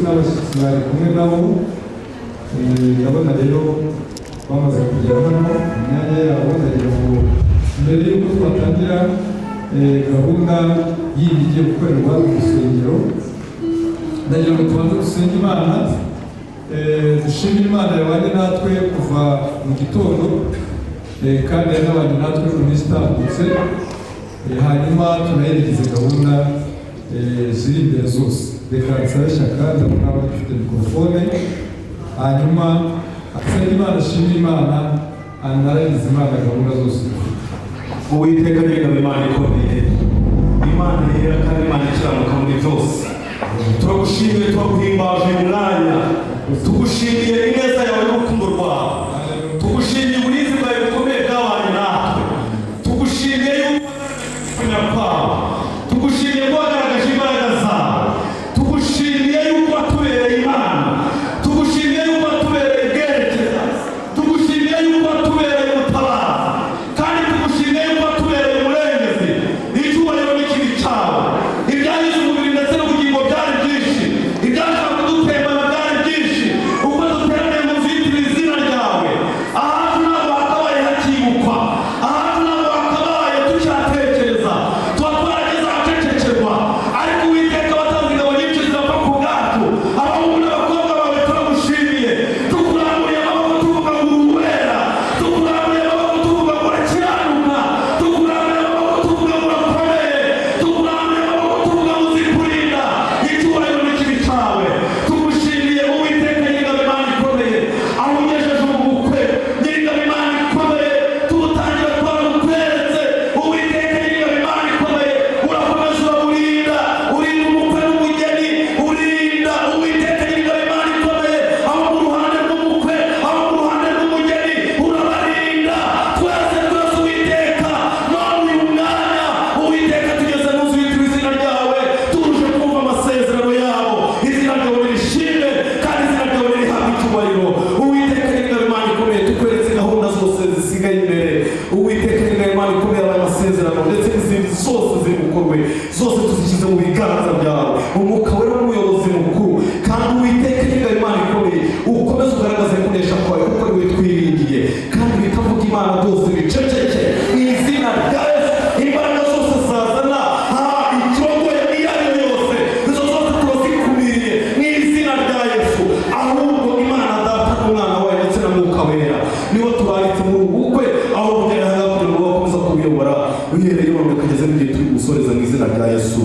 n'abashyitsi bari kumwe nabo ndabona rero bamaze kugera hano imyanya yabo ndagira ngo mbere y'uko twatangira gahunda yindi igiye gukorerwa mu rusengero ndagira ngo tubanze gusenga Imana dushimire Imana yabanye natwe kuva mu gitondo kandi yanabanye natwe mu minsi itambutse hanyuma tunaherekeze gahunda ziri imbere zose reka nsabe Shyaka ndabona abafite mikorofone hanyuma asenge Imana ashimire Imana anaragize Imana gahunda zose Uwiteka nyiringabo Imana ikomeye Imana yera kandi Imana ikiranuka muri byose turagushimiye turaguhimbaje uyu mwanya tugushimiye ineza yawe n'urukundo rwawe tugushimiye uburinzi bwawe bukomeye bwabanye natwe tugushimiye yuko kwawe tugushimiye ko wagaragaje imbaraga zawe tugushimiye yuko watubereye Imana tugushimiye yuko watubereye bwerekeza tugushimiye yuko watubereye umutabazi kandi tugushimiye yuko watubereye umurengezi icyubahiro n'ikibi cyawe ibyagize umubiri ndetse n'ubugingo byari byinshi ibyashaka kudutembana byari byinshi ubwo duteraniye mu zitiro izina ryawe ahantu ntabwo hakabaye hakibukwa ahantu ntabwo hakabaye tucyatekereza tuba twarageze ahacecekerwa ariko Uwiteka watanze ingabo nyinshi zirapfa ku bwacu abahungu n'abakobwa bawe turagushimiye tukuramburiye amaboko tuvuga ngo uruwera tukuramburiye amaboko tuvuga ngo urakiranuka tukuramburiye amaboko tuvuga ngo urakomeye tukuramburiye amaboko tuvuga ngo uzi kurinda icyubahiro n'ikibi cyawe tugushimiye Uwiteka nyiringabo Imana ikomeye aho ugejeje mu bukwe nyiringabo Imana ikomeye tubutangira twaragukweretse Uwiteka nyiringabo Imana ikomeye urakomeza uraburinda urinda umukwe n'umugeni urinda Uwiteka nyiringabo Imana ikomeye aho mu ruhande rw'umukwe aho mu ruhande rw'umugeni urabarinda twese Uwiteka none uyu mwanya Uwiteka tugeze mu nzu yitiriwe izina ryawe tuje kumva amasezerano yabo izina ryawe nirishime kandi izina ryawe nirihabwe icyubahiro Uwiteka nyiringabo Imana ikomeye tukweretse gahunda zose zisigaye imbere Uwiteka nyiringabo Imana ikomeye abaye amasezerano ndetse n'izindi zose ziri gukorwe zose tuzishyize mu biganza byawe umwuka wera w'umuyobozi mukuru kandi Uwiteka nyiringabo Imana ikomeye ukomeze ugaragaze kunesha kwawe kuko ari we twiringiye kandi bikavuga Imana byose biceceke mu izina rya Yesu imbaraga zose zazana ikirogoye iyo ari yo yose izo zose turazikumiriye mu izina rya Yesu ahubwo Imana data n'umwana wawe ndetse na mwuka wera niwo tubaritse muri ubu bukwe aho bugera hanga kugira ngo bakomeza kubiyobora uhereye none ukageze n'igihe turi gusoreza mu izina rya Yesu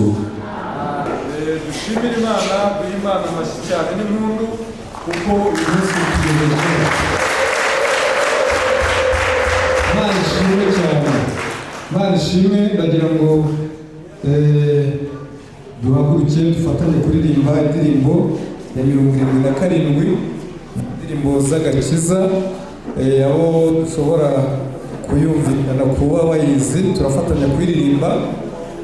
dushimire Imana duhe Imana amashyi cyane n'impundu kuko uyu munsi tugejeje Imana ishimwe cyane Imana ishimwe ndagira ngo duhaguruke dufatanye kuririmba indirimbo ya 77 indirimbo z'agakiza aho dushobora kuyumvikana kuba bayizi turafatanya kuririmba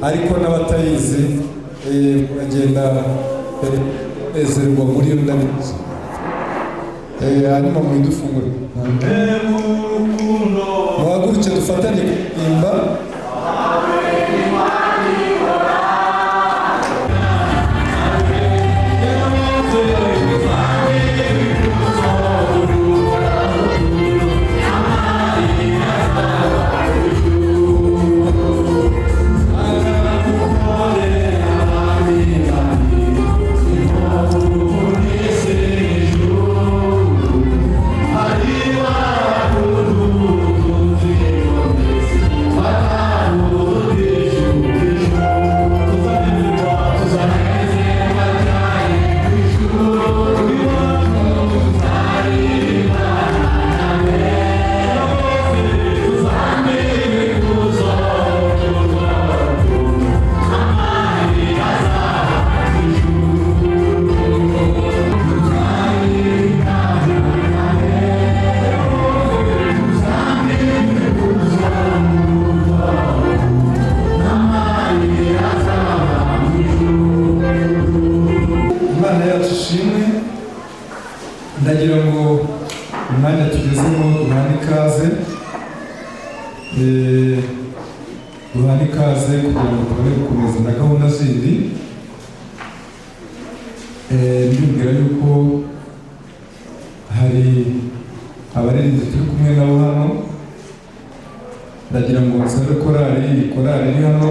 ariko n'abatayizi bagenda ezerwa muri yo ndabizi hanyuma mwidufungure muhaguruke dufatanye kuririmba ndagira ngo umwanya tugezemo duhane ikaze kugira ngo tubone gukomeza na gahunda zindi ndibwira yuko hari abaririmbyi turi kumwe nabo hano, ndagira ngo nsabe korali iri hano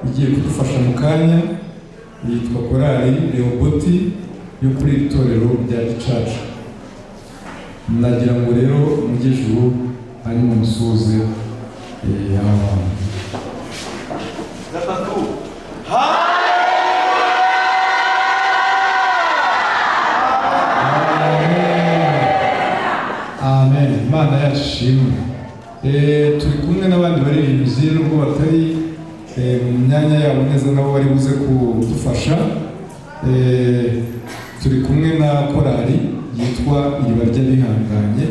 igiye kudufasha mu kanya, yitwa korali Rehoboti yo kuri iri torero rya Gicaca. Ndagira ngo rero mujye ijuru hanyuma musuhuze abantu. Amen. Imana yashimwe. Turi kumwe n'abandi baririmbyi nubwo batari mu myanya yabo neza, nabo bari buze kudufasha. Turi kumwe na korali yitwa Iriba ry'Abihanganye,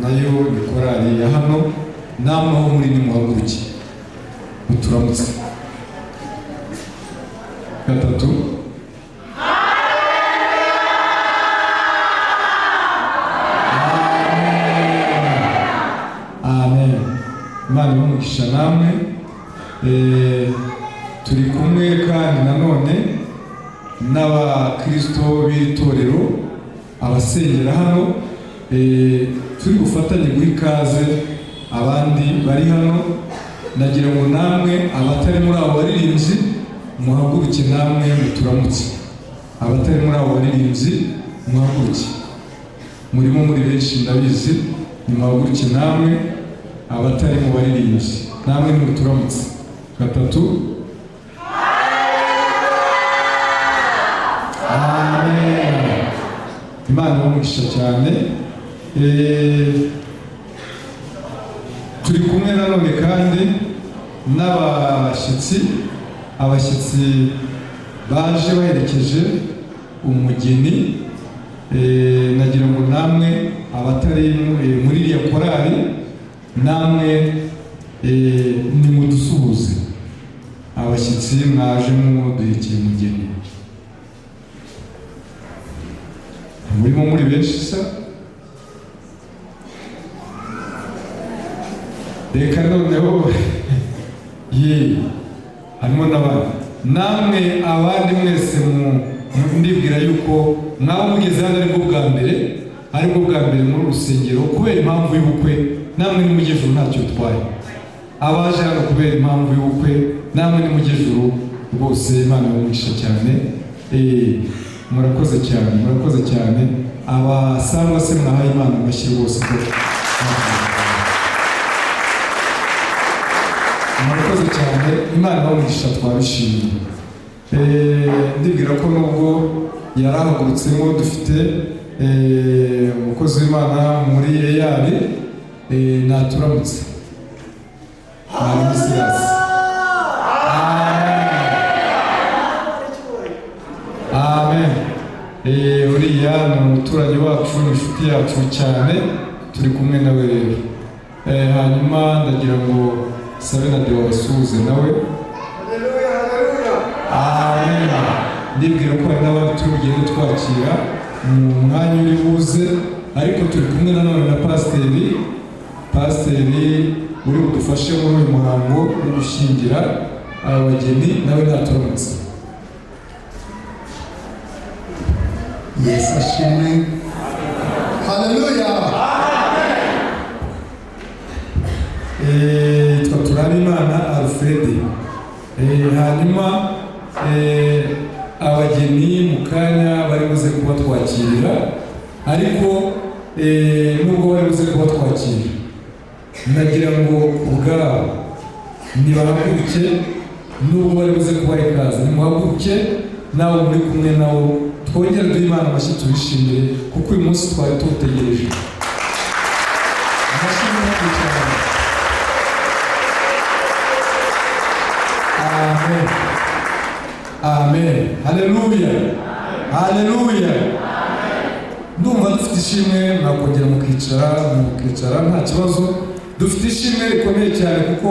nayo ni korali ya hano. Namwe aho muri nimuhaguruke muturamutse. Gatatu. Amen. Imana ibamugisha namwe. Turi kumwe kandi nanone n'abakristo b'itorero, abasengera hano. Turi gufatanya guha ikaze abandi bari hano. Nagira ngo namwe abatari muri abo baririmbyi muhaguruke namwe muturamutse. Abatari muri abo baririmbyi muhaguruke, murimo muri benshi ndabizi, nimuhaguruke namwe. Abatari mu baririmbyi namwe muturamutse. Gatatu. Amen. Imana ibamugisha cyane. Turi kumwe nanone kandi n'abashyitsi, abashyitsi baje baherekeje umugeni. Nagira ngo namwe abatari muri iriya korali namwe nimudusuhuze abashyitsi mwaje muduhekeye umugeni. Murimo muri benshi sa? Reka noneho harimo n'abandi. Namwe abandi mwese ndibwira yuko mwaba mugeze hano aribwo bwa mbere muri rusengero kubera impamvu y'ubukwe. Namwe nimujye ijuru ntacyo bitwaye. Abaje hano kubera impamvu y'ubukwe namwe nimujye ijuru rwose. Imana ibamugisha cyane. Murakoze cyane. Abasangwa se mwahaye Imana amashyi rwose ko murakoze cyane. Imana ibamugisha, twabishimiye. Ndibwira ko nubwo yarahagurutsemo dufite umukozi w'Imana muri eyari naturamutse. Amen. Uriya ni umuturanyi wacu, ni inshuti yacu cyane, turi kumwe nawe rero. Hanyuma ndagira ngo sabe na Deo basuhuze nawe. Amen. Ndibwira ko hari n'abandi turi bugende twakira mu mwanya uri buze, ariko turi kumwe nanone na pasiteri uri budufashe muri uyu muhango wo gushyingira abageni, nawe naturamutse. Yesu ashimwe. Haleluya. Turabimana Alfred. Hanyuma abageni mu kanya bari buze kuba twakirira, ariko nubwo bari buze kuba twakira, nagira ngo ubwabo nibahaguruke. Nubwo bari buze kuba ikaze, nimuhaguruke nawe muri kumwe nabo, twongere duhe Imana amashyi tubishimire, kuko uyu munsi twari tuwutegereje. Amashyi menshi cyane. Amen. Amen. Haleluya. Haleluya. Ndumva dufite ishimwe, mwakongera mukicara nta kibazo. Dufite ishimwe rikomeye cyane kuko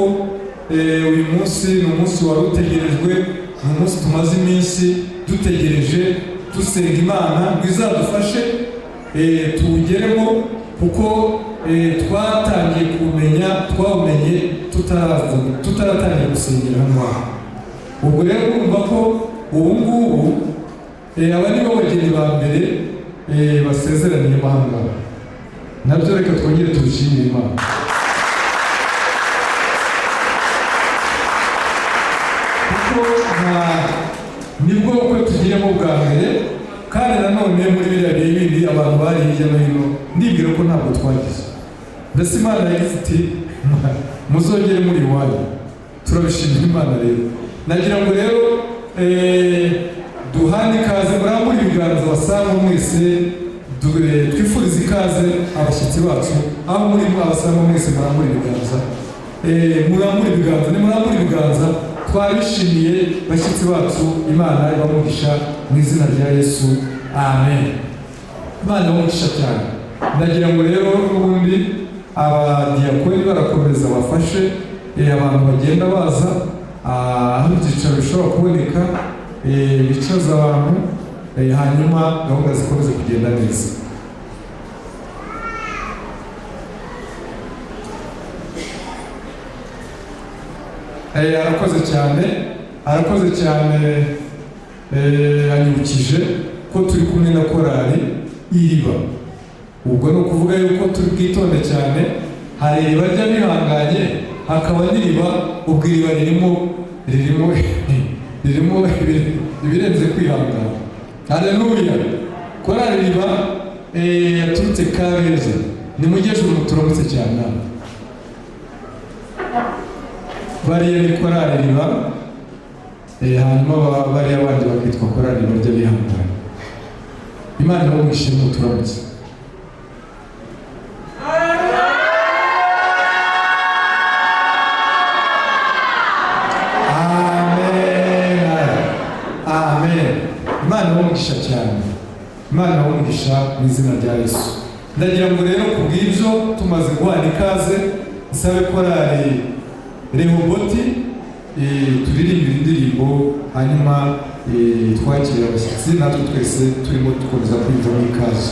uyu munsi ni umunsi wari utegerejwe, ni umunsi tumaze iminsi dutegereje, dusenga Imana ngo izadufashe tuwugeremo, kuko twatangiye kumenya, twawumenye tutaratangiye gusengera hano. Ubwo rero urumva ko ubu ngubu aba ni bo bageni ba mbere basezeraniye amahanga, nabyo reka twongere tubishimire Imana. Kuko nibwo uko tugiyemo bwa mbere, kandi nanone muri biriya bihe bindi abantu bari hirya no hino, ndibwira ko ntabwo twagize. Mbese Imana yagize iti muzongere muri iwanyu. Turabishimira Imana rero. Nagira ngo rero duhane ikaze, murambure ibiganza basanga mwese, twifurize ikaze abashyitsi bacu, aho muri abasanga mwese murambure ibiganza. Murambure ibiganza, nimurambure ibiganza, twabishimiye bashyitsi bacu, Imana ibamugisha mu izina rya Yesu, amen. Imana ibamugisha cyane. Ndagira ngo rero n'ubundi abadiyakoni barakomeza bafashe abantu bagenda baza, aho ibyicaro bishobora kuboneka, bicaza abantu, hanyuma gahunda zikomeze kugenda neza. Arakoze cyane, anyibukije ko turi kumwe na korali Iriba. Ubwo ni ukuvuga yuko turi bwitonde cyane, hari iriba ry'abihanganye, hakaba n'iriba, ubwo iriba ririmo ibirenze kwihangana. Haleluya! Korali Iriba yaturutse Kabeza, nimujyejuru turamutse cyane. Bariya ni korali Iriba, hanyuma bariya abandi bakitwa korali Iriba ry'abihanganye. Imana ibamugishe turamutse. Imana ibamugisha cyane, Imana ibamugisha mu izina rya Yesu. Ndagira ngo rero kubw'ibyo tumaze guhana ikaze, nsabe korali Rehoboti turirimbira indirimbo, hanyuma twakira abashyitsi, natwe twese turimo dukomeza kwinjira mu ikaze.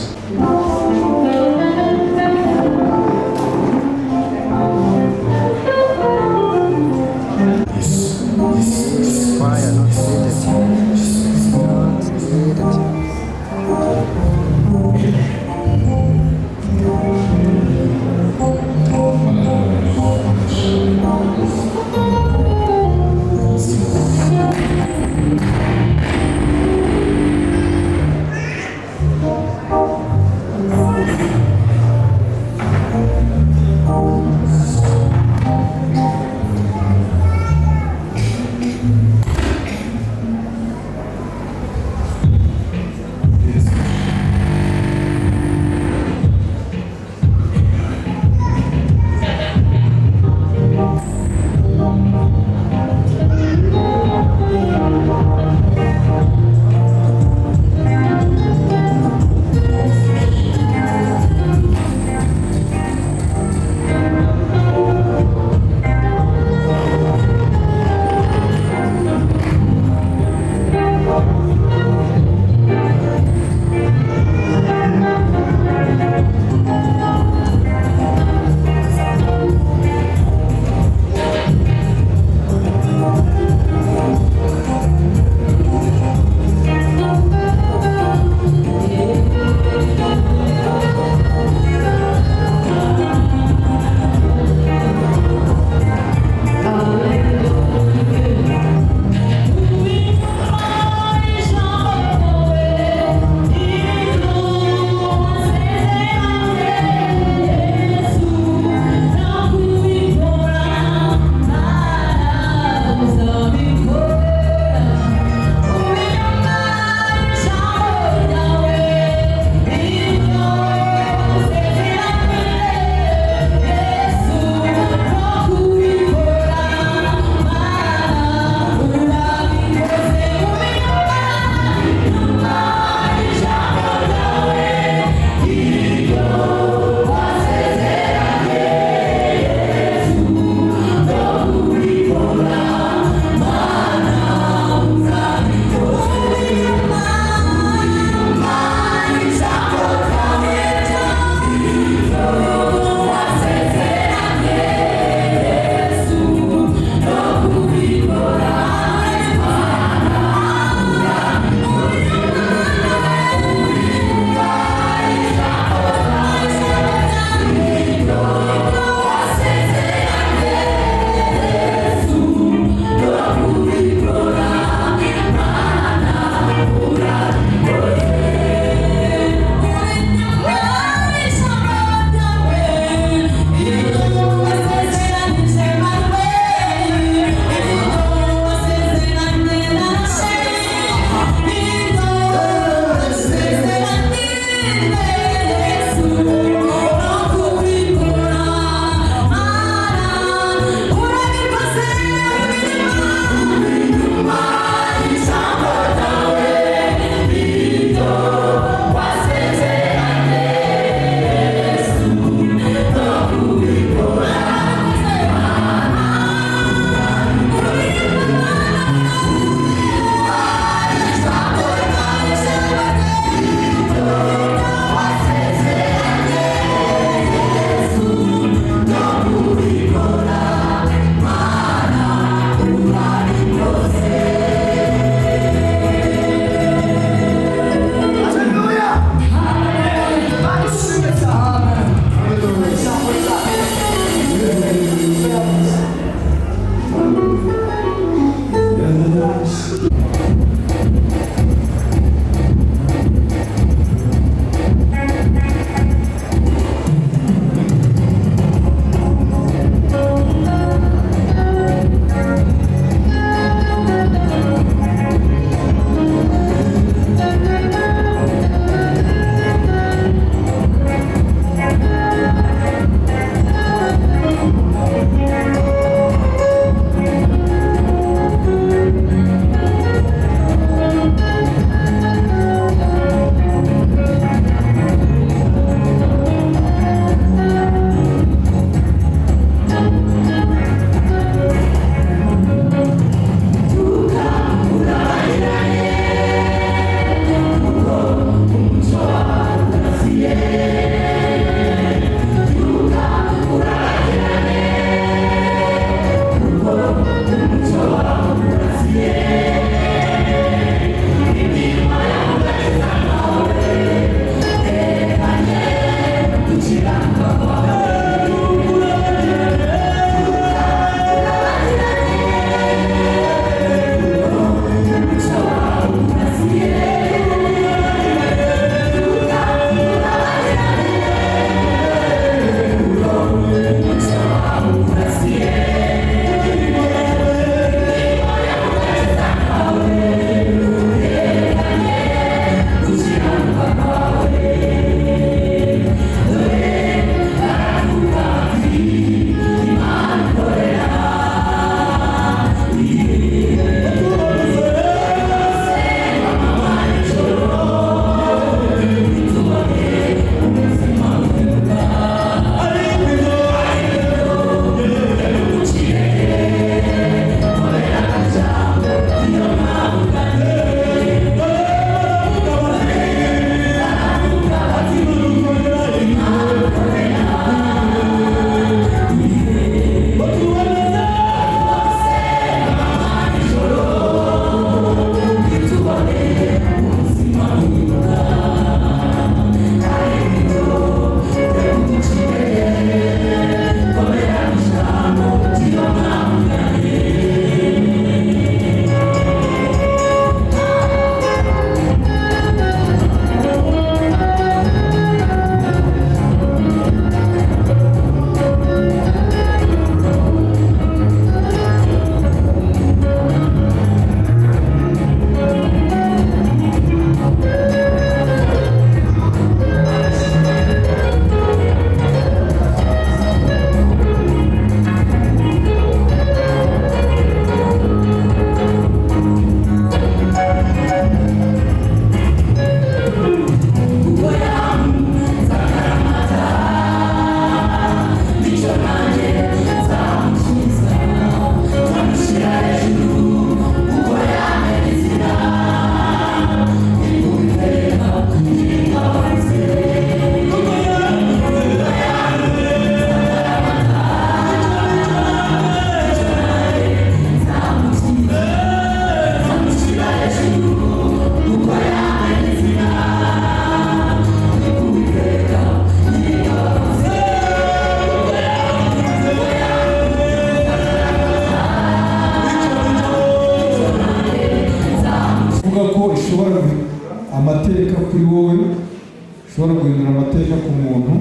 ushobora guhindura amateka ku muntu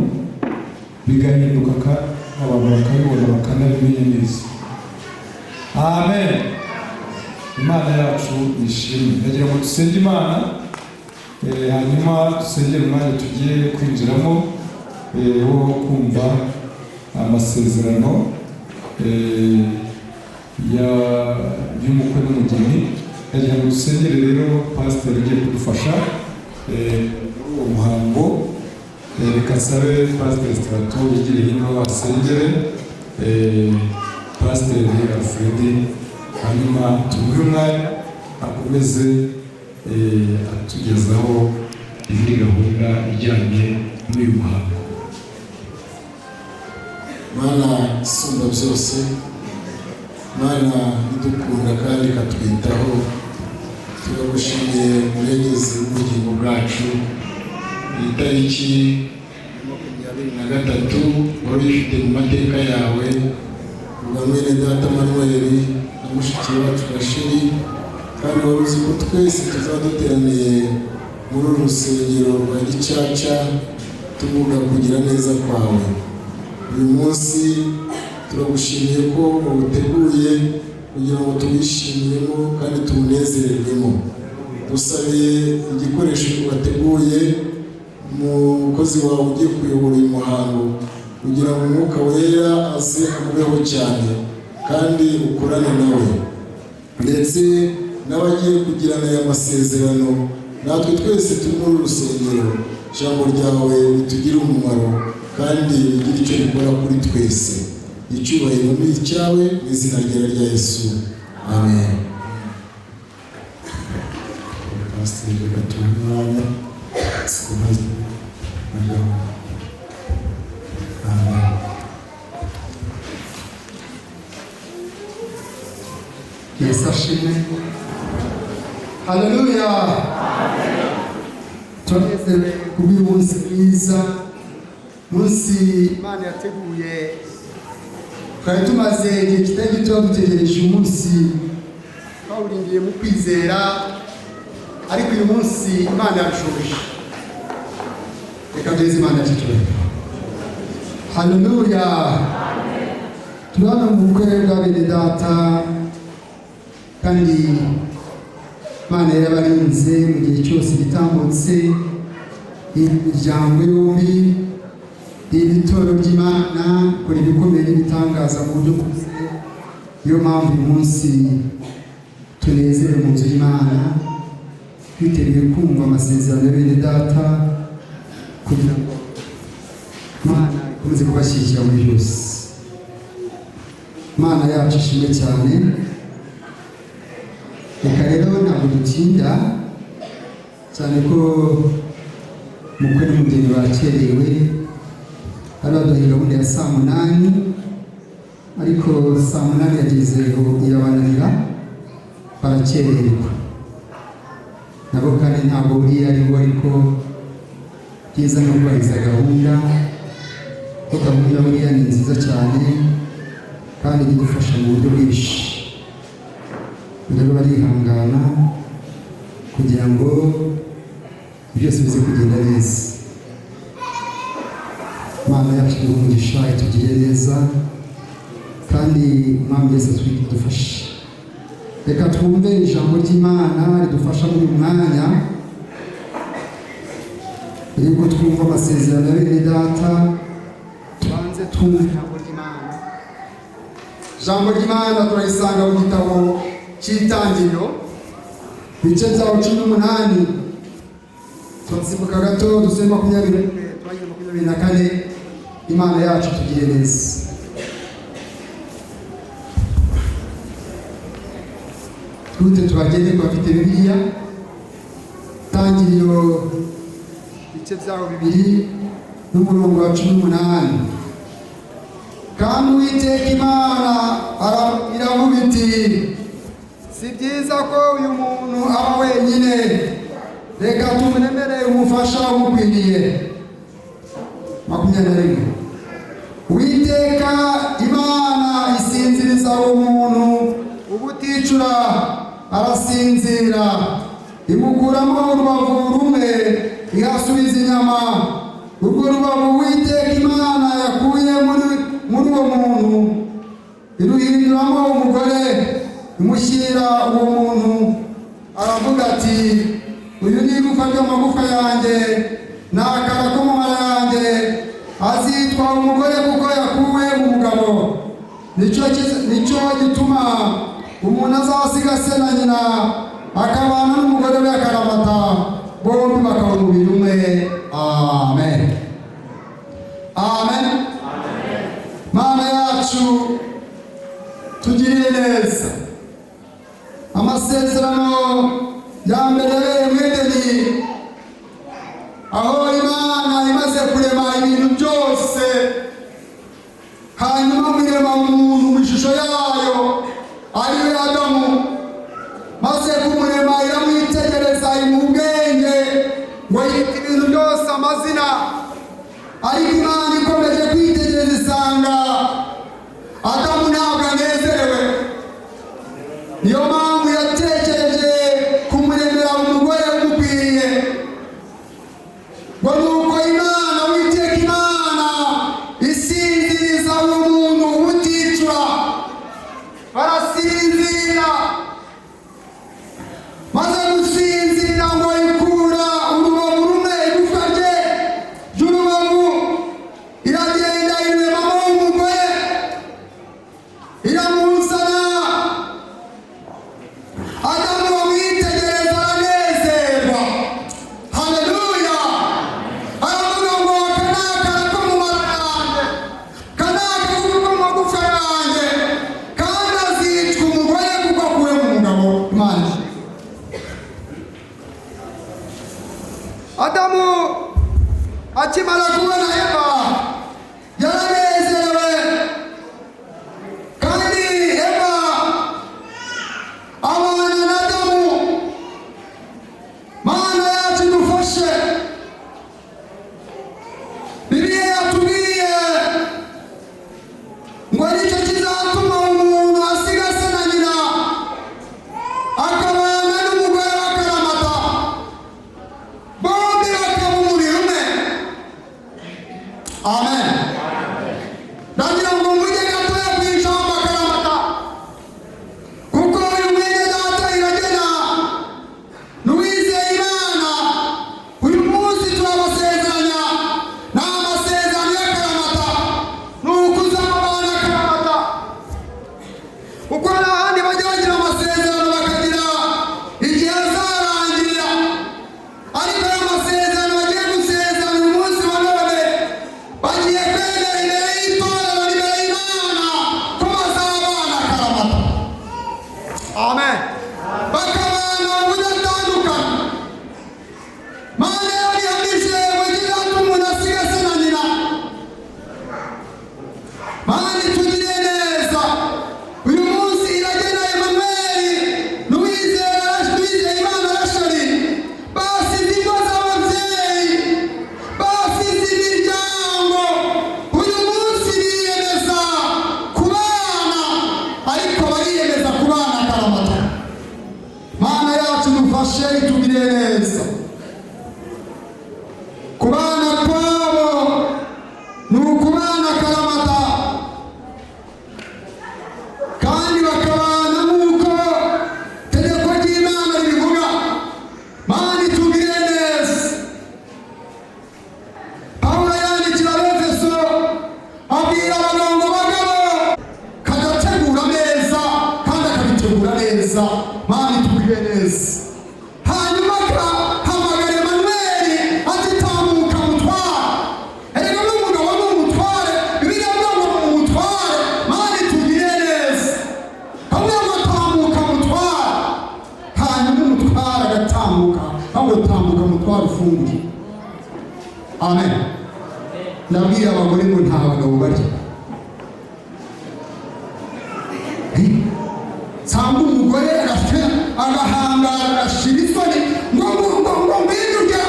bigahinduka abantu bakabibona bakanabimenya neza. Amen. Imana yacu nishimwe. Ndagira ngo dusenge Imana hanyuma dusengere umwanya tugiye kwinjiramo wo kumva amasezerano y'umukwe n'umugeni. Ndagira ngo dusengere rero pasiteri ugiye kudufasha uwo muhango. Reka nsabe pasiteri Strato yigire hino asengere pasiteri Alfred, hanyuma tumuhe umwanya akomeze atugezaho indi gahunda ijyanye n'uyu muhango. Mana isumba byose, Mana idukunda kandi ikatwitaho, turagushimiye murengezi w'ubugingo bwacu. Itariki 23 wari ufite mu mateka yawe ubwa mwene data Manuel na mushiki wacu Rasheli, kandi wari uzi ko twese tuzaduteraniye muri uru rusengero rwa Gicaca tuvuga kugira neza kwawe. Uyu munsi turagushimiye ko uteguye kugira ngo tuwishimiremo kandi tumunezererwemo. Dusabiye igikoresho wateguye umukozi wawe ugiye kuyobora uyu muhango, kugira ngo Umwuka Wera aze amubeho cyane kandi ukorane nawe, ndetse n'abagiye kugirana aya masezerano. Natwe twese turi muri uru rusengero, ijambo ryawe ritugire umumaro kandi rigire icyo rikora kuri twese. Icyubahiro ni icyawe, mu izina rya Yesu, amen. Pasiteri reka tumwanya sikumaze amen. Yesu ashimwe. Haleluya. Tunezerewe kubw'uyu munsi mwiza, munsi Imana yateguye. Twari tumaze igihe kitari gito dutegereje umunsi, twawurindiye mu kwizera, ariko uyu munsi Imana yabishoboje. Reka duheze Imana cyitubahiro. Haleluya. Turabona mu bukwe bwa bene data, kandi Imana yarabarinze mu gihe cyose gitambutse. Imiryango yombi, ibitoro by'Imana kuri ibikomeye n'ibitangaza mu buryo bwose. Niyo mpamvu uyu munsi tunezere mu nzu y'Imana, twiteguye kumva amasezerano ya bene data, kugira ngo Imana ikomeze kubashyigikira muri byose. Imana yacu ishimwe cyane. Reka rero ntabwo dutinda cyane ko umukwe n'umugeni bakerewe. Hari baduhaye gahunda ya saa 8, ariko saa 8 yagezeho irabananira, barakererwa nabo, kandi ntabwo buriya aribo, ariko byiza no kubahiriza gahunda, ko gahunda buriya ni nziza cyane kandi idufasha mu buryo bwinshi. Rero barihangana kugira ngo byose bize kugenda neza. Imana yacu umugisha itugire neza, kandi Umwami Yesu adufashe. Reka twumve ijambo ry'Imana ridufasha muri uyu mwanya, rero twumva amasezerano ya bene data. Tubanze twumve ijambo ry'Imana. Ijambo ry'Imana turayisanga mu gitabo cy'Itangiriro, ibice byaho 18. Turasimbuka gato dusome 21 twagiye 24. Imana yacu tugire neza. Twite tubagende ku bafite Bibiliya. Itangiriro ibice byaho 2 n'umurongo wa 18. Kandi Uwiteka Imana iravuga iti, si byiza ko uyu muntu aba wenyine, reka tumuremere umufasha umukwiriye. 21. Uwiteka Imana isinziriza uwo muntu ubuticura, arasinzira, imukuramo urubavu rumwe ihasubiza inyama. Urwo rubavu Uwiteka Imana yakuye muri uwo muntu iruhinduramo umugore imushyira uwo muntu. Aravuga ati, uyu ni igufa ry'amagufa yanjye n'akara ko mu mara yanjye, azitwa umugore kuko yakuwe mu mugabo. Nicyo gituma umuntu azasiga se na nyina akabana n'umugore we akaramata, bombi bakaba umubiri umwe. Amen. Amen. Mana yacu tugirire neza. Amasezerano ya mbere yabereye mu Edeni, aho Imana imaze kurema ibintu byose, hanyuma irema umuntu mu ishusho yayo ariwe Adamu. Maze kumurema iramwitegereza imuha ubwenge ngo yite ibintu byose amazina. Ariko Imana ikomeje kwitegereza isanga Adamu ntabwo anezerewe. Niyo mpamvu yatekereje kumuremera umugore umukwiriye. Ngo nuko Imana, Uwiteka Imana isinziriza uwo muntu uticura. Barasinzira. Maze gusinzira ngo ikura urubavu rumwe, igufwa rye ry'urubavu, iragenda iremamo umugore iramuzana. Adamu amwitegereza aranezerwa. Haleluya. Aravuga ngo aka ni akara ko mu mara yanjye, aka ni akagufa ko mu magufa yanjye, kandi azitwa umugore kuko akuwe mu mugabo. Imana. Adamu akimara kubona Eva yaranezerewe, kandi Eva abana na Adamu. Mana yacu dufashe. Bibiliya yatubwiye ngo nicyo kizatuma umuntu asiga se na nyina akabana n'umugore w'akaramata, bombi bakaba umubiri umwe. Amen. Ndagira ngo mujye gatoya ku ijambo akaramata, kuko uyu mwene data Iragena n'uwizeye Imana uyu munsi turabasezeranya. Ni amasezerano y'akaramata, ni ukuzabana akaramata. Kuko hari ahandi bajya bagira amasezerano bakagira igihe azarangirira, ariko ayo masezerano bagiye gusezerana uyu munsi wa none bagiye kwemera imbere y'itorero, imbere y'Imana ko bazabana akaramata. Amen. Bakabana ubudatandukana. Mana yabihamije ngo kizatuma umuntu asiga se na nyina. Mana tugire neza. Uyu munsi Iragena Emmanuel n'uwizeye Imana Rasheli basize ingo z'ababyeyi, basize imiryango. Uyu munsi biyemeza kubana, ariko bariyemeza kubana akaramata. Mana yacu dufashe itugire neza. Kubana kwabo ni ukubana akaramata, kandi bakabana nk'uko itegeko ry'Imana ribivuga. Mana itugire neza. Pawulo yandikira Abefeso abwira abagabo ngo bagabo kagategura neza kandi akabitegura neza. Mana itugire neza. Hanyuma akahamagara Emmanuel ati tambuka mutware. Erega n'umugabo ni umutware. Bibiliya ivuga ngo ni umutware. Mana itugire neza. Hamwe ngo tambuka mutware, hanyuma umutware agatambuka. Ahubwo tambuka mutware ufungure. Amen. Ndabwira abagore ngo nta bagabo barya. Sanga umugore agahangara agashira isoni ngo mbirurya,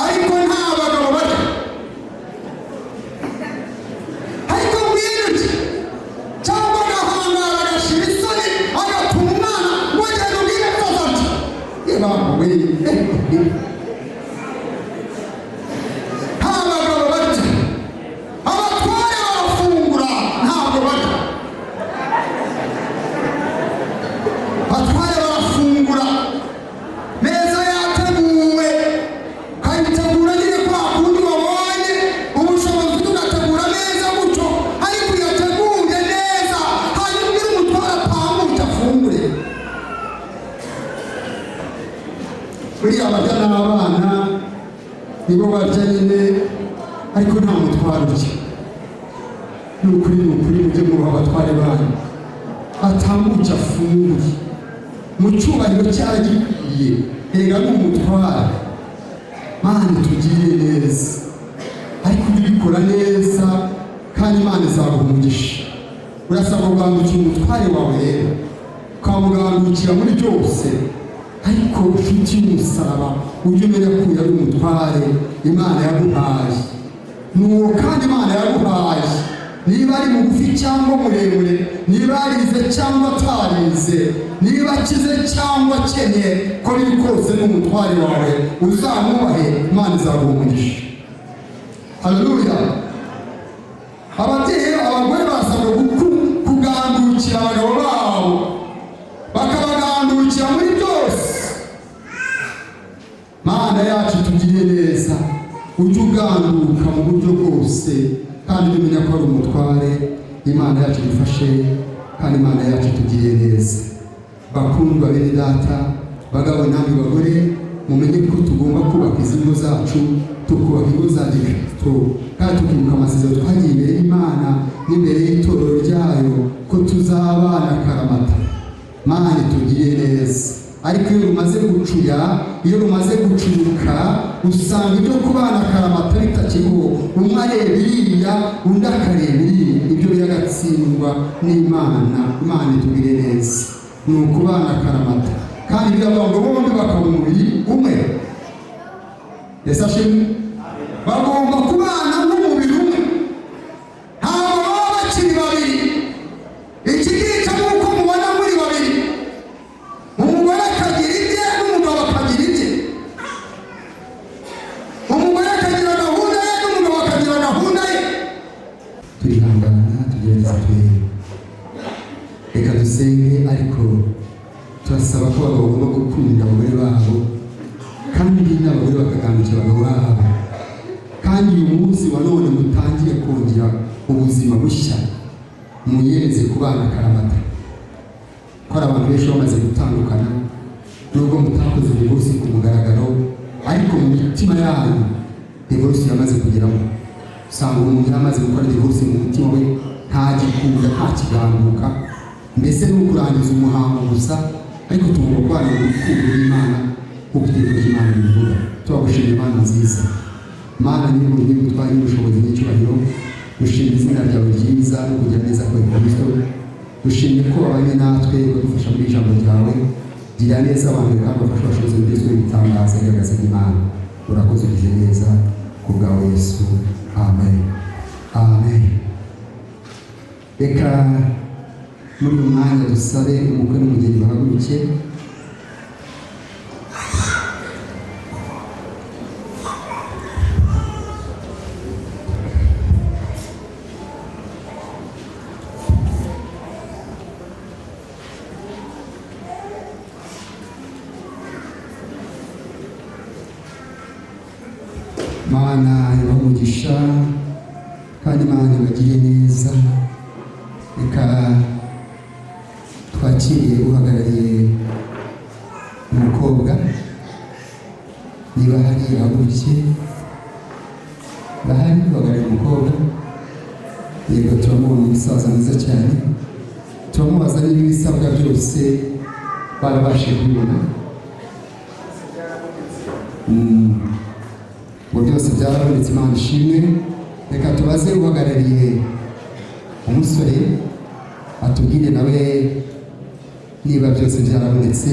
ariko nta bagabo barya. Ariko mbirurya cyangwa agahangara agashira isoni agatuma umwana ngo agende ubwire koza ati, ye baba we nibo barya nyine ariko nta mutwaro urya. Ni ukuri mujye mubaha abatware banyu atambuke afungure mu cyubahiro cyagikwiye. Erega ni umutware. Mana tugirire neza, ariko ubikora neza kandi Imana izaguha umugisha. Urasabwa kugandukira umutware wawe rero, ukamugandukira muri byose, ariko ufite umusaraba ujye umenya ko yari umutware Imana yaguhaye. Nuwo kandi Imana yaguhaye, niba ari mugufi cyangwa muremure, niba arize cyangwa atarize, niba akize cyangwa akenye, ko biri kose n'umutware wawe uzamwubahe, Imana izaguha umugisha. Haleluya. Ababyeyi abagore basabwa kugandukira abagabo babo, bakabagandukira muri byose. Mana yacu tugire neza, ujye uganduka mu buryo bwose kandi umenya ko ari umutware. Imana yacu idufashe kandi Imana yacu tugire neza. Bakundwa bene data, bagabo namwe bagore, mumenye ko tugomba kubaka izi ngo zacu, tukubaka ingo za Kristo kandi tukibuka amasezerano twagiye imbere y'Imana n'imbere y'itorero ryayo ko tuzabana akaramata. Mana tugire neza. Ariko iyo rumaze gucuya, iyo rumaze gucuruka, usanga ibyo kubana akaramata bitakiriho. Umwe areba iriya undi akareba iriya, ibyo biragatsindwa n'Imana. Imana itugire neza. Ni ukubana akaramata kandi biravuga ngo bombi bakaba umubiri umwe. Yesu ashimwe. Bagomba kubana nk'umubiri umwe, ntabwo baba bakiri babiri. Iki gice nk'uko mubona muri babiri, umugore akagira ibye n'umugabo akagira ibye, umugore akagira gahunda ye n'umugabo akagira gahunda ye. Turihangana tugerageza turebe. Reka dusenge, ariko turasaba ko abagabo bagomba gukunda abagore babo kandi n'abagore bakagandukira abagabo babo. Kandi uyu munsi wa none mutangiye kongera ubuzima bushya, muyereze kubana akaramata. Ko ari abantu benshi bamaze gutandukana, nubwo mutakoze divorce ku mugaragaro, ariko mu mitima yanyu divorce yamaze kugeramo. Usanga umuntu yamaze gukora divorce mu mutima we, ntagikunda, ntakiganduka, mbese ni ukurangiza umuhango gusa. Ariko tugomba kubana mu rukundo rw'Imana kuko itegeko ry'Imana rivuga. Turagushimira Imana nziza. Mana ni mu gihe utwaye ubushobozi n'icyubahiro, dushimira izina ryawe ryiza no kugira neza kwa Kristo. Dushimye ko wabanye natwe udufasha muri ijambo ryawe. Gira neza abantu kandi bafasha abashobozi bigezwe ibitangaza bigaragaza Imana. Urakoze ugize neza ku bwawe Yesu. Amen. Amen. Reka muri uyu mwanya dusabe umukwe n'umugeni bahaguruke. Mana ibahe umugisha kandi Imana ibagire neza. Reka twakiriye uhagarariye umukobwa, niba hari ahaguruke. Bahari uhagarariye umukobwa. Yego, turamubona umusaza mwiza cyane, turamubaza niba ibisabwa byose barabashije kubibona. Ngo byose byarabonetse, Imana ishimwe. Reka tubaze uhagarariye umusore atubwire nawe niba byose byarabonetse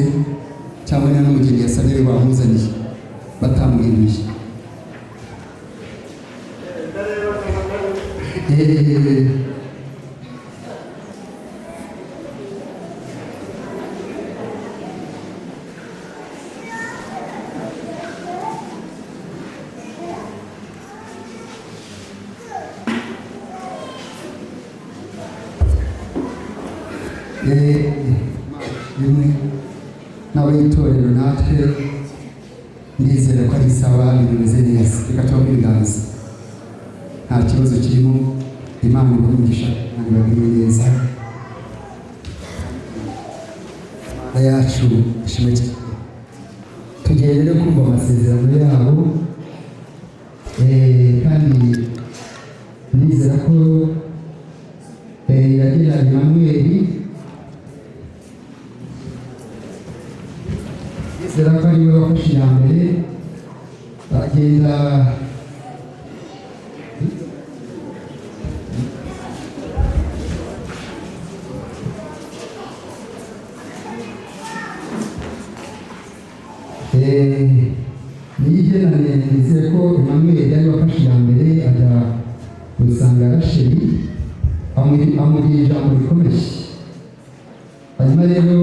cyangwa niba n'umugeni yasabye we bamuzaniye batamuhinduye. Bimwe n'abayitorero natwe ndizera ko ari sawa, bimeze neza. Reka tubabwire ibiganza, nta kibazo kirimo. Imana ibahe umugisha kandi ibagire neza. Ayacu ishimwe cyane. Tugiye rero kumva amasezerano yabo kugira nigenane nizeye ko Emmanuel yari wafashe iya mbere ajya gusanga Rasheli amubwira ijambo rikomeye. Hanyuma rero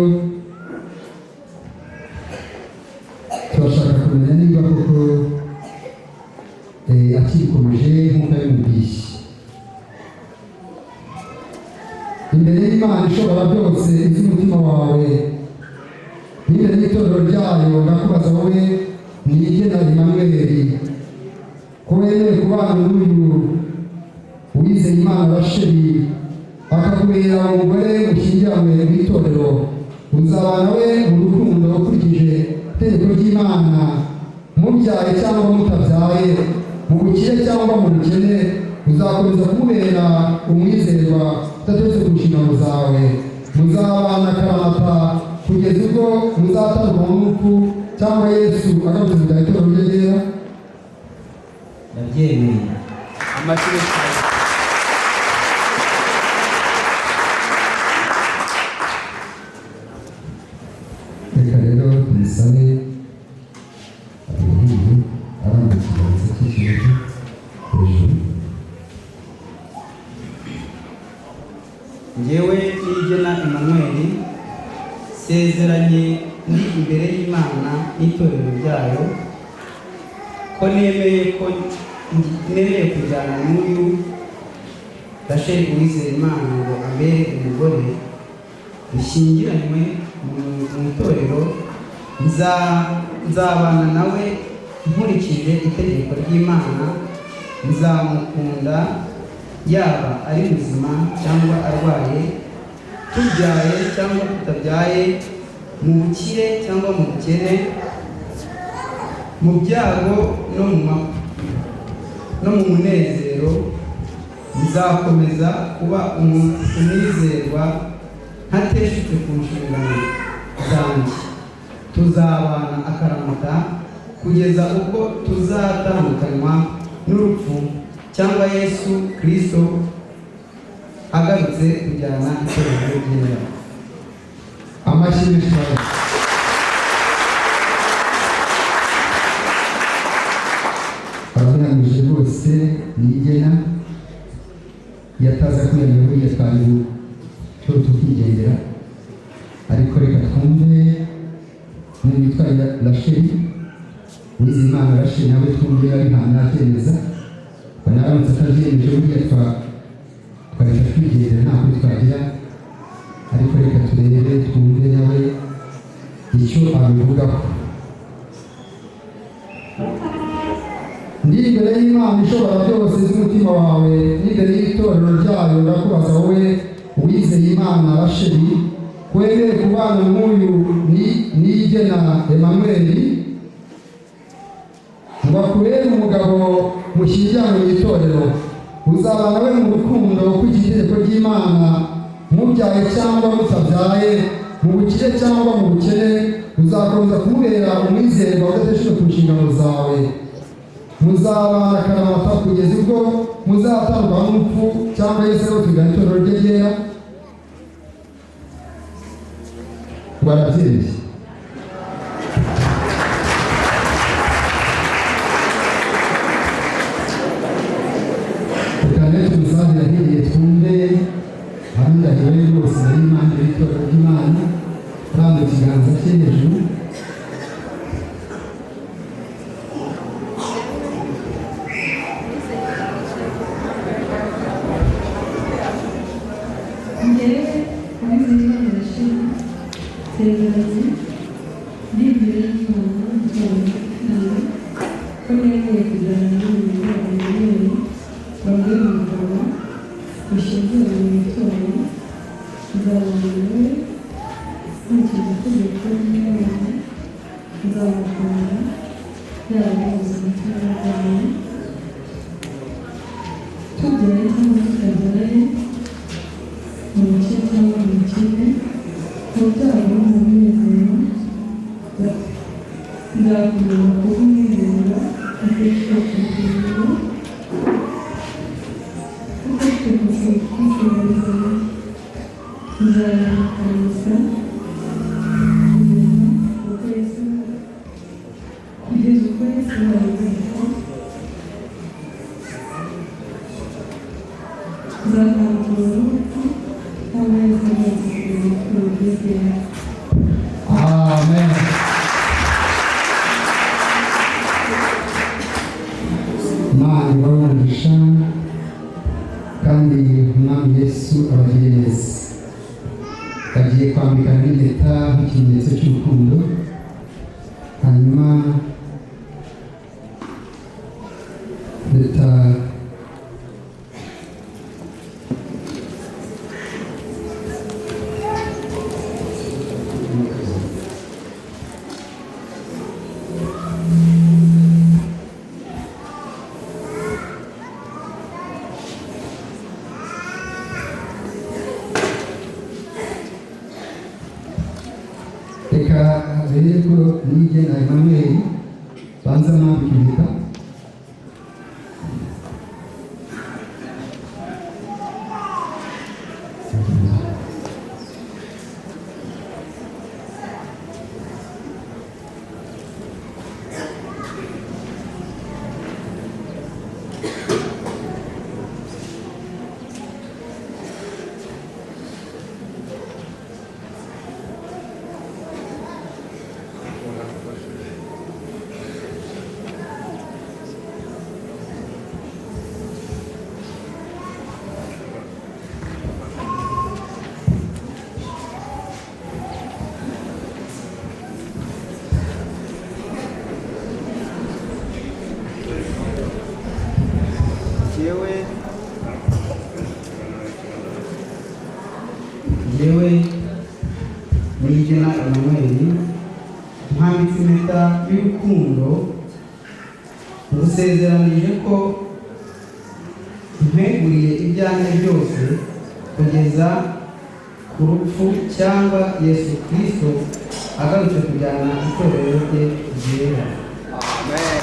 turashaka kumenya niba koko akirikomeje nk'uko yabimubwiye. Imbere y'Imana ishobora byose izi umutima wawe, n'imbere y'itorero ryayo ndakubaza wowe nigena Emmanuel ko wemeye kubana n'uyu uwizeye Imana Rasheli akakubera umugore ushyingiranywe w'itorero, uzabana we mu rukundo ukurikije itegeko ry'Imana, mubyaye cyangwa mutabyaye, mu bukire cyangwa mu bukene, uzakomeza kumubera umwizerwa udaturutse ku nshingano zawe. Muzabana akaramata kugeza ubwo muzatandukana n'urupfu cyangwa Yesu agarutse mu gihe itorero rye ryera. Ndabyemeye. Amashyi. Reka rero tumusabe abihiye arambika ikiganza cy'ikibuga hejuru. Njyewe nigena Emmanuel sezeranye ndi imbere y'Imana n'itorero ryayo ko nemeye kujyana n'uyu Rasheli uwizeye Imana ngo ambere umugore dushyingiranywe mu itorero. Nzabana nawe nkurikije itegeko ry'Imana, nzamukunda yaba ari muzima cyangwa arwaye, tubyaye cyangwa tutabyaye, mu bukire cyangwa mu bukene, mu byago no mu munezero. Nzakomeza kuba umwizerwa ntateshutse ku nshingano zanjye. Tuzabana akaramata kugeza ubwo tuzatandukanywa n'urupfu cyangwa Yesu Kristo agarutse kujyana itorero ryera. Amashyi y'ishimwe. Ababihamije bose nigena yataza kwemera buriya twari cyo tukigendera, ariko reka twumve n'uwitwa Rasheli uwizeye Imana Rasheli nawe twumve ari hantu atemeza banaramutse atabyemeje buriya twareka twigendera nta kuri twagira, ariko reka turebe twumve nawe icyo abivugaho. Ndi imbere y'Imana ishobora byose z'umutima wawe n'imbere y'itorero ryayo ndakubaza wowe uwizeye Imana Rasheli wemeye kubana n'uyu nigena Emmanuel ngo akubere umugabo mushyingiranywe mu itorero, uzabana we mu rukundo ukurikije itegeko ry'Imana, mubyaye cyangwa mutabyaye, mu bukire cyangwa mu bukene, uzakomeza kumubera umwizerwa udateshutse ku nshingano zawe. Muzabana akaramata kugeza ubwo muzatandukana n'urupfu cyangwa Yesu agarutse kujyana itorero rye ryera. Barabyeyi. Reka tumusange yahereye twumve abindahiro rwose bari impande y'itorero ry'Imana urambye ikiganza cye hejuru. Nzakomeza kuba umwizerwa atesha Amen. Imana ibarunisha kandi umwami Yesu abagire neza. Agiye kwambika n'impeta nk'ikimenyetso cy'urukundo, hanyuma leta reka rero nige na Emmanuel banza mwambika impeta. Yewe Niyigena Emmanuel mpambitse impeta y'urukundo, ngusezeranije ko nkweguriye ibyanjye byose kugeza ku rupfu cyangwa Yesu Kristo agarutse kujyana itorero rye ryera. Amen.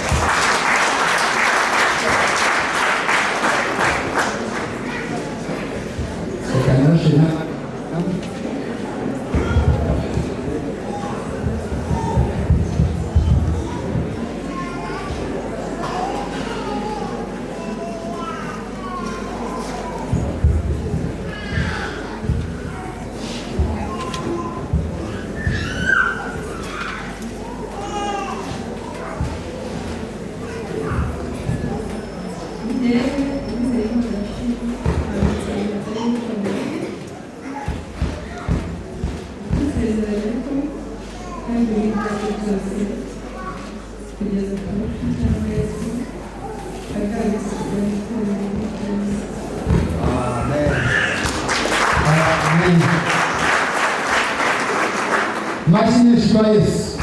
Martinez kwa Yesu.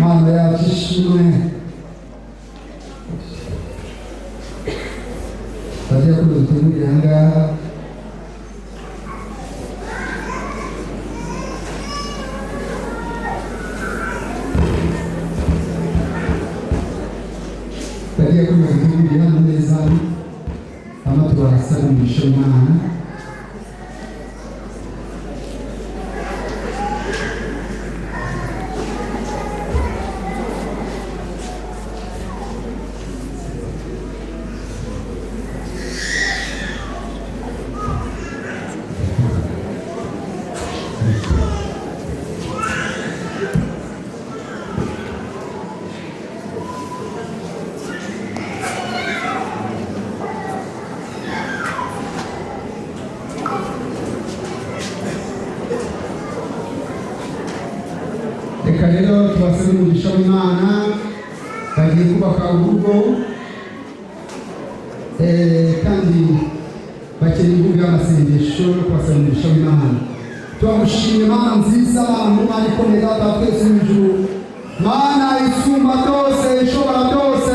Mana yacu ishimwe. Tajya kudutumira ngaha. Tajya kudutumira neza. Amatu wasalimisha Imana. Reka rero tubasaba umugisha w'Imana, bagiye kubaka urugo kandi bakeneye imbuga y'amasengesho no kubasaba umugisha w'Imana. Turagushimye Mana nziza, Mana ikomeye, Data twese mu ijuru, Mana isumba byose, ishobora byose,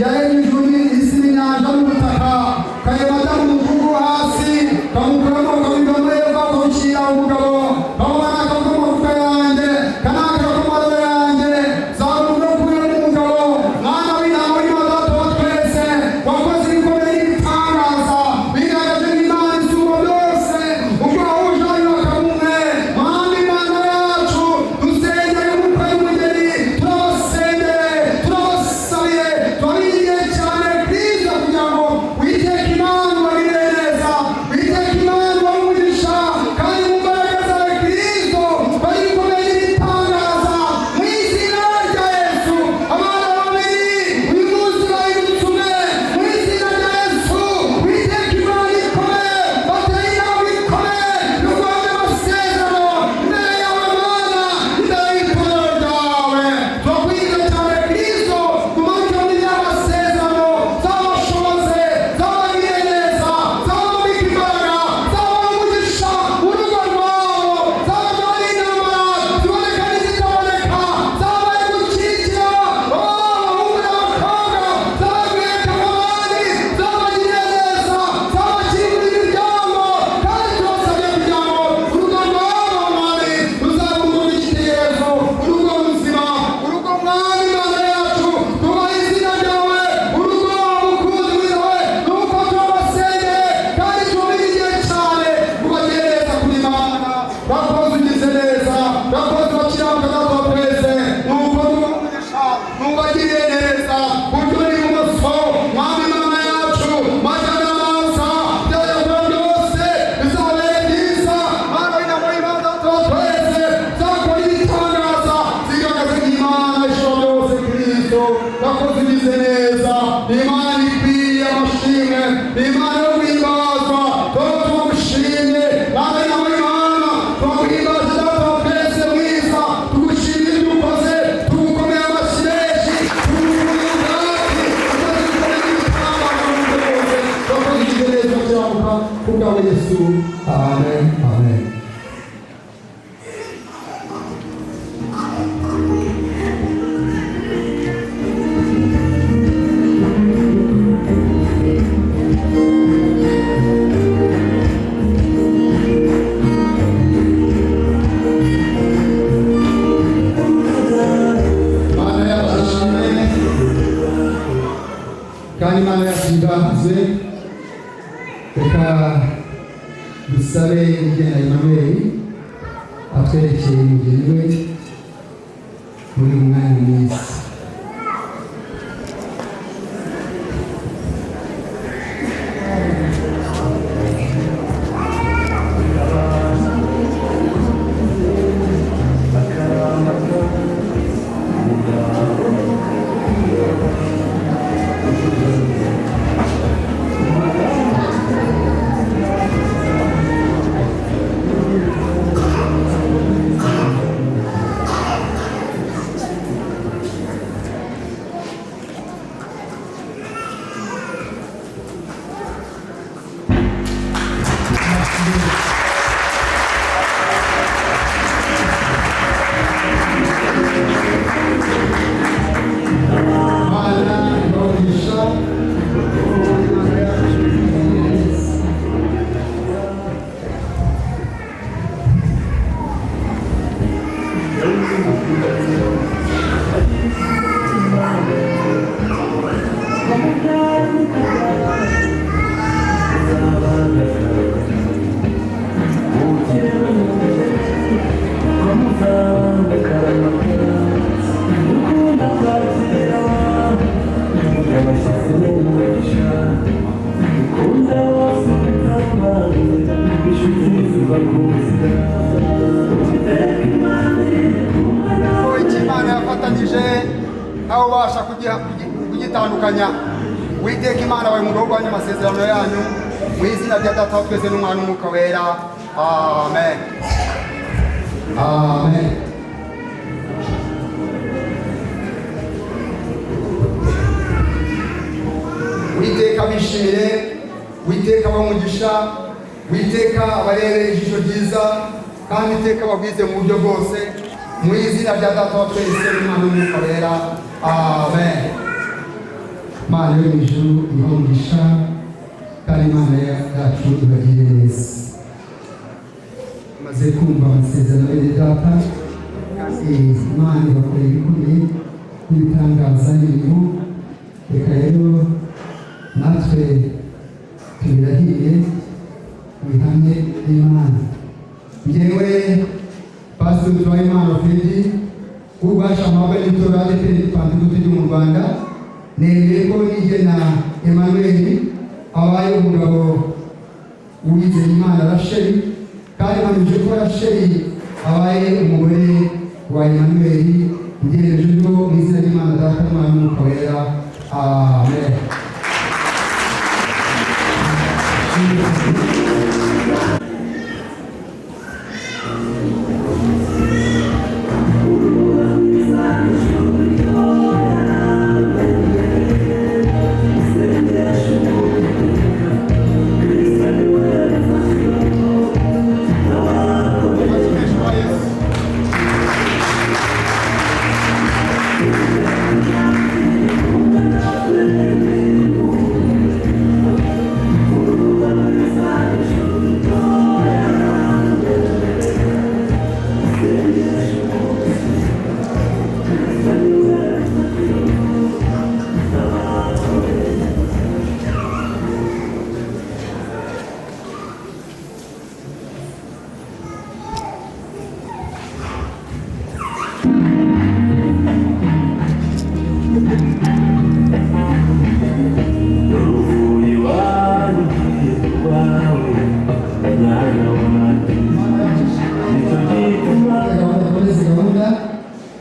yaremye ijuru n'isi n'inyanja n'ubutaka, karema Adamu mu mugongo hasi, kamukuramo kamugira muri Eva, kamushyira umugabo, kamubona akavuga mu mufuka yanjye, kanaka Yesu. Amen. Amen. Kandi Imana yacu ibaze, reka dusabe Mugena Emmanuel atwerekeye umugeni we muri uyu mwanya mwiza. Imana yafatanyije nawe ubasha kugitandukanya. Uwiteka Imana wawe mu rugo rwanyu amasezerano yanyu, mu izina rya Data wa twese n'Umwana n'Umwuka wera. Amen. Amen. Uwiteka bishimire, Uwiteka bamugisha, Uwiteka abarebe ijisho ryiza, kandi iteka babwize mu buryo bwose, mu izina rya Data wa twese n'Umwana n'Umwuka wera. Amen. Mana yo mu ijuru ibamugisha, kandi Imana yacu ibagire neza. Maze kumva amasezerano ya Data, kandi Imana ibakorera ibikomeye n'ibitangaza n'ibintu. Reka rero natwe tubirahiye mu bihamye n'Imana. Njyewe Pastor Twahimana Fredi ubasha amabwe n'itora ADEPR Pantekote ryo mu Rwanda, nemeye ko Mugena Emmanuel abaye umugabo uwizeye Imana Rachel, kandi mpamije ko Rachel abaye umugore wa Emmanuel. Ngereje ko mu izina ry'Imana Data n'Umwana n'Umwuka wera. Amen.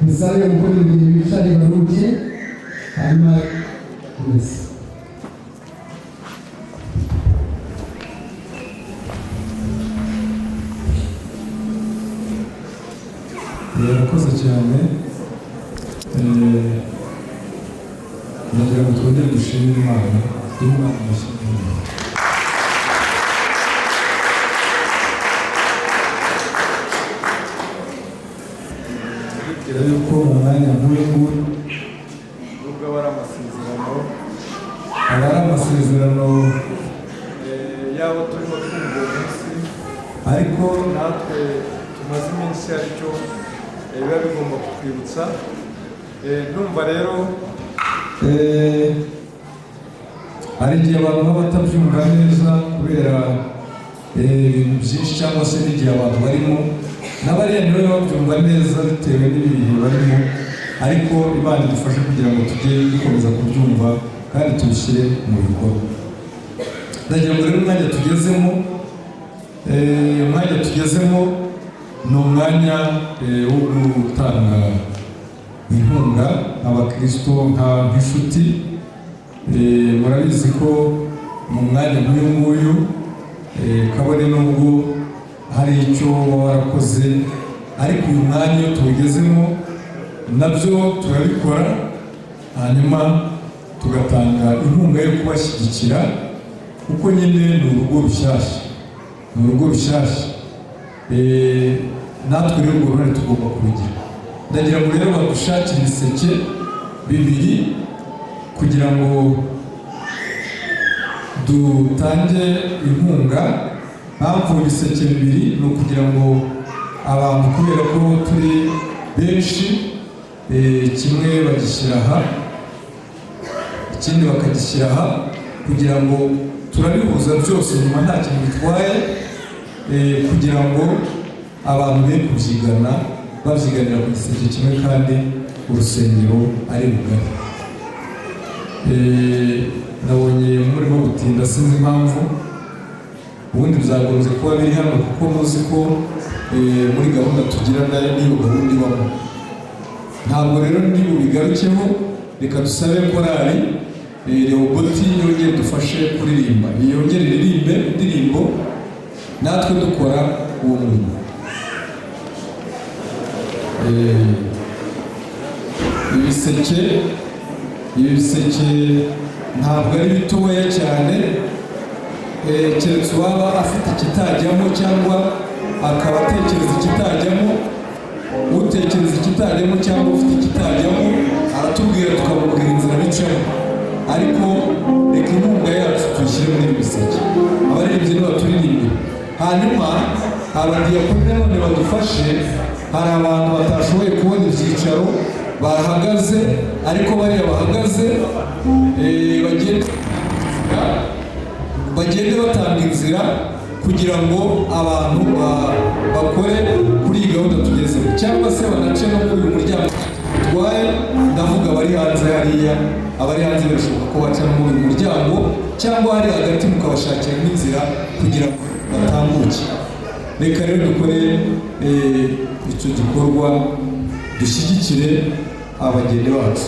Misalnya mungkin bisa dibaruji, hanya tulis. Yarakoze cyane. Nagira ngo twongere dushimire Imana. Imana ishimwe. mwanya nk'uyu nguyu. Nubwo aba ari amasezerano yabo turimo twumva uwo munsi, ariko natwe tumaze iminsi aricyo biba bigomba kutwibutsa. Ndumva rero hari igihe abantu baba batabyumva neza kubera ibintu byinshi cyangwa se n'igihe abantu barimo, n'abariya nibo babyumva neza bitewe n'ibihe barimo, ariko Imana idufashe kugira ngo tujye dukomeza kubyumva kandi tubishyire mu bikorwa. Ndagira ngo rero umwanya tugezemo ni umwanya wo gutanga inkunga abakristo nk'inshuti. Murabizi ko mu mwanya nk'uyu nguyu kabone nubwo hari icyo warakoze, ariko uyu mwanya iyo tuwugezemo nabyo turabikora, hanyuma tugatanga inkunga yo kubashyigikira, kuko nyine ni urugo rushyashya. Natwe rero urwo ruhare tugomba kurugira. Ndagira ngo rero badushakire ibiseke bibiri kugira ngo dutange inkunga. Mpamvu ibiseke bibiri ni ukugira ngo abantu, kubera ko turi benshi, kimwe bagishyira aha, ikindi bakagishyira aha, kugira ngo turabihuza byose nyuma nta kintu bitwaye, kugira ngo abantu be kubyiganira ku giseke kimwe kandi urusengero ari rugari. Nabonye murimo gutinda, sinzi impamvu, ubundi bizagombye kuba biri hano kuko muzi ko muri gahunda tugira n'iyo gahunda ibamo. Ntabwo rero bubigarukeho, reka dusabe korali Rehoboti yongere dufashe kuririmba, yongere iririmbe indirimbo natwe dukora uwo murimo. Ibiseke ntabwo ari bitoya cyane, keretse uwaba afite ikitajyamo cyangwa akaba atekereza ikitajyamo. Utekereza ikitajyamo cyangwa ufite ikitajyamo aratubwira, tukamubwira inzira bicamo, ariko reka inkunga yacu tuyishyire muri ibi biseke. Abaririmbyi nibo baturirimbira, hanyuma abadiyakoni none badufashe. Hari abantu batashoboye kubona ibyicaro bahagaze, ariko bariya bahagaze bagende batanga inzira kugira ngo abantu bakore kuri iyi gahunda tugezemo, cyangwa se banace no muri uyu muryango twaye. Ndavuga abari hanze hariya, abari hanze birashoboka ko baca no muri uyu muryango, cyangwa hari hagati mukabashakira n'inzira kugira ngo batambuke. Reka rero dukore icyo gikorwa, dushyigikire abageni bacu.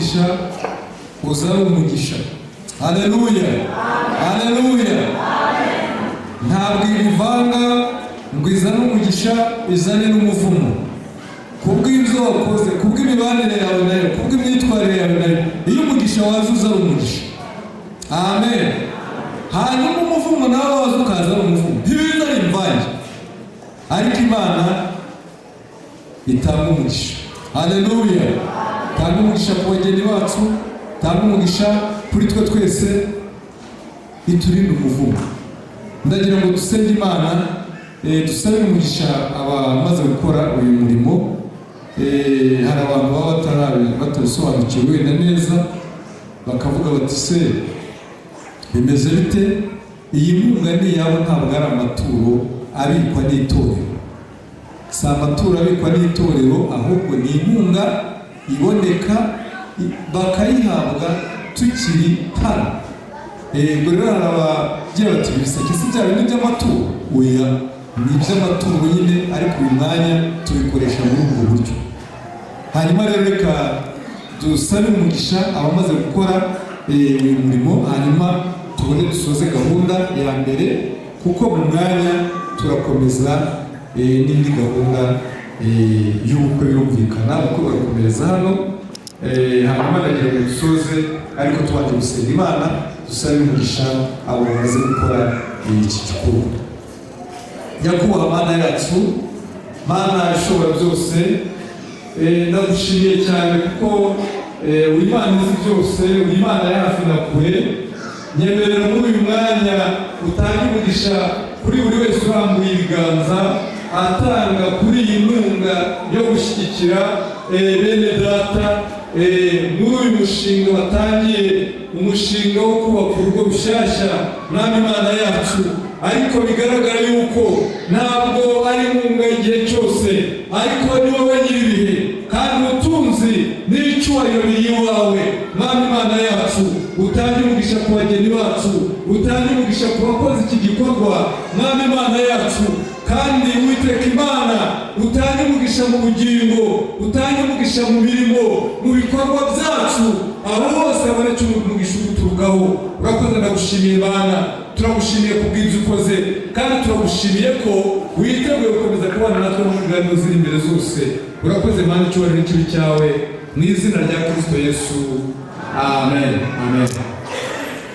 umugisha uzana umugisha. Haleluya, haleluya. Ntabwo ibivanga ngo izane umugisha izane n'umuvumo. Kubw'ibyo wakoze, kubw'imibanire yawe nayo, kubw'imyitwarire yawe nayo, iyo umugisha waza uzana umugisha. Amen. Hanyuma umuvumo nawe waza ukazana umuvumo. Ntibiza ari imvange, ariko Imana itanga umugisha. Haleluya. Tanga umugisha ku bageni bacu, tanga umugisha kuri twe twese, iturinde umuvumo. Ndagira ngo dusenge Imana, dusabe umugisha abamaze gukora uyu murimo. Hari abantu baba batabisobanukiwe wenda neza, bakavuga bati se bimeze bite? Iyi nkunga ni iyabo, ntabwo ari amaturo abikwa n'itorero. Si amaturo abikwa n'itorero, ahubwo ni inkunga iboneka bakayihabwa tukiri hano. Ubwo rero hari abagira bati ibiseke si bya bindi by'amaturo. Oya, ni iby'amaturo nyine, ariko uyu mwanya tubikoresha muri ubwo buryo. Hanyuma rero reka dusabe umugisha abamaze gukora uyu murimo, hanyuma tubone dusoze gahunda ya mbere, kuko mu mwanya turakomeza n'indi gahunda y'ubukwe birumvikana, uko barakomereza hano. Hanyuma nagira ngo dusoze ariko tubanje gusenga Imana, dusabe umugisha abo bamaze gukora iki gikorwa. Nyakubahwa Mana yacu, Mana ishobora byose, ndagushimiye cyane kuko uri Imana izi byose, uri Imana ya hafi na kure. Nyemerera muri uyu mwanya utanga umugisha kuri buri wese urambuye ibiganza, atanga kuri iyi nkunga yo gushyigikira bene data muri uyu mushinga watangiye, umushinga wo kubaka urugo rushyashya. Mwami Imana yacu, ariko bigaragara yuko ntabwo ari inkunga igihe cyose, ariko ni wowe nyir'ibihe, kandi ubutunzi n'icyubahiro biri iwawe. Mwami Imana yacu, utange umugisha ku bageni bacu, utange umugisha ku bakoze iki gikorwa. Mwami Imana yacu, kandi Uwiteka Imana, utange umugisha mu bugingo, utange umugisha mu mirimo, mu bikorwa byacu, abo bose baboneke umugisha uturukaho. Urakoze, ndagushimiye Imana, turagushimiye kubw'ibyo ukoze, kandi turagushimiye ko witeguye gukomeza kubana natwe mu ngano ziri imbere zose. Urakoze Mana, icyubahiro n'ikibi cyawe, mu izina rya Kristo Yesu, amen, amen.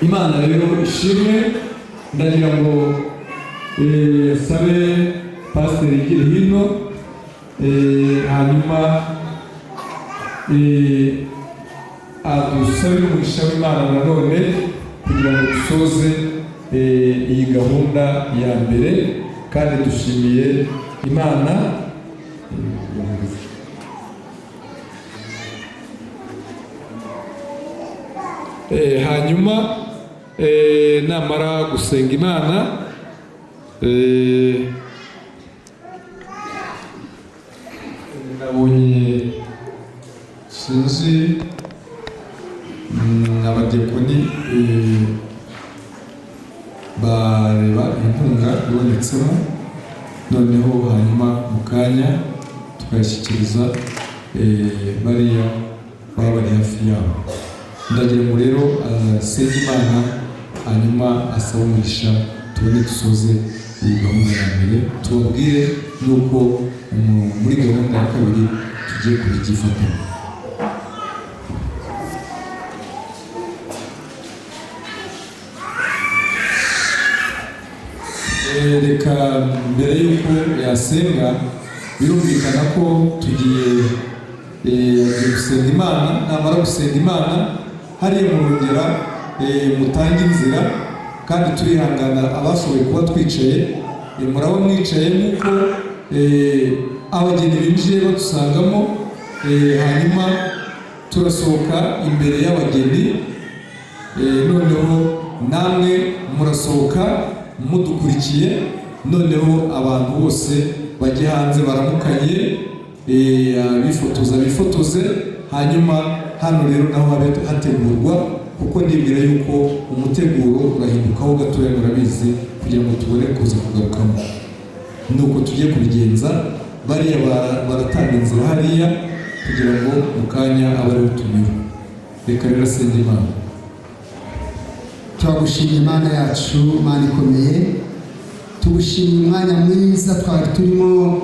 Imana rero ishimwe. Ndagira ngo sabe Pasiteri Ngire hino, hanyuma adusabe umugisha w'Imana nanone kugira ngo dusoze iyi gahunda ya mbere, kandi dushimiye Imana. Hanyuma namara gusenga Imana, nabonye sinzi abadiyakoni bareba inkunga ibonetsemo, noneho hanyuma mu kanya tukayashyikiriza bariya baba bari hafi yabo. Ndagira ngo rero asenge Imana, hanyuma asaba umugisha, tubone dusoze iyi gahunda ya mbere, tubabwire nuko muri gahunda ya kabiri tugiye kubyifatanya. Reka mbere y'uko yasenga, birumvikana ko tugiye gusenga Imana. Namara gusenga Imana, hariya murongera mutange inzira, kandi turihangana abashoboye kuba twicaye, muraba mwicaye nk'uko abageni binjiye badusangamo. Hanyuma turasohoka imbere y'abageni, noneho namwe murasohoka mudukurikiye, noneho abantu bose bajye hanze baramukanye, bifotoza bifotoze. Hanyuma hano rero naho habe hategurwa, kuko ndibwira yuko umuteguro urahindukaho gatoya, murabizi, kugira ngo tubone kuza kugarukamo. Nuko tugiye kubigenza. Bariya baratanga inzira hariya kugira ngo mu kanya abe ariho tunyura. reka rero asenge Imana. turagushimye Imana yacu, Imana ikomeye, tugushimiye umwanya mwiza twari turimo,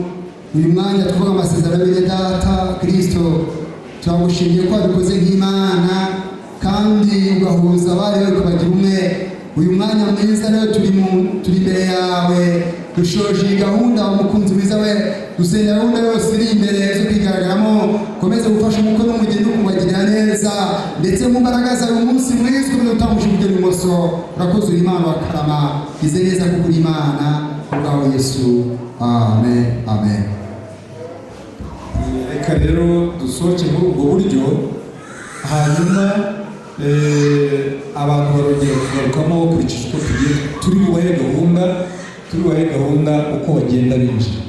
uyu mwanya twavuga amasezerano bene data Kristo. turagushimiye ko wabikoze nk'Imana kandi ugahuza abari bari kubagira umwe. uyu mwanya mwiza rero turi imbere yawe, dushoje iyi gahunda umukunzi mwiza we, dusenga gahunda yose iri imbere zo kwigaragaramo. komeze gufasha umukwe n'umugeni no kumubagirira neza, ndetse mu mbaraga zawe umunsi mwiza ukomeze utambuje iburyo n'ibumoso. urakoze uri Imana wa karama, ize neza kuko uri Imana, kubwawe Yesu, amen amen. Reka rero dusohoke muri ubwo buryo, hanyuma abantu barongera kugarukamo bakurikije uko turi bubahe gahunda uko bagenda binjira.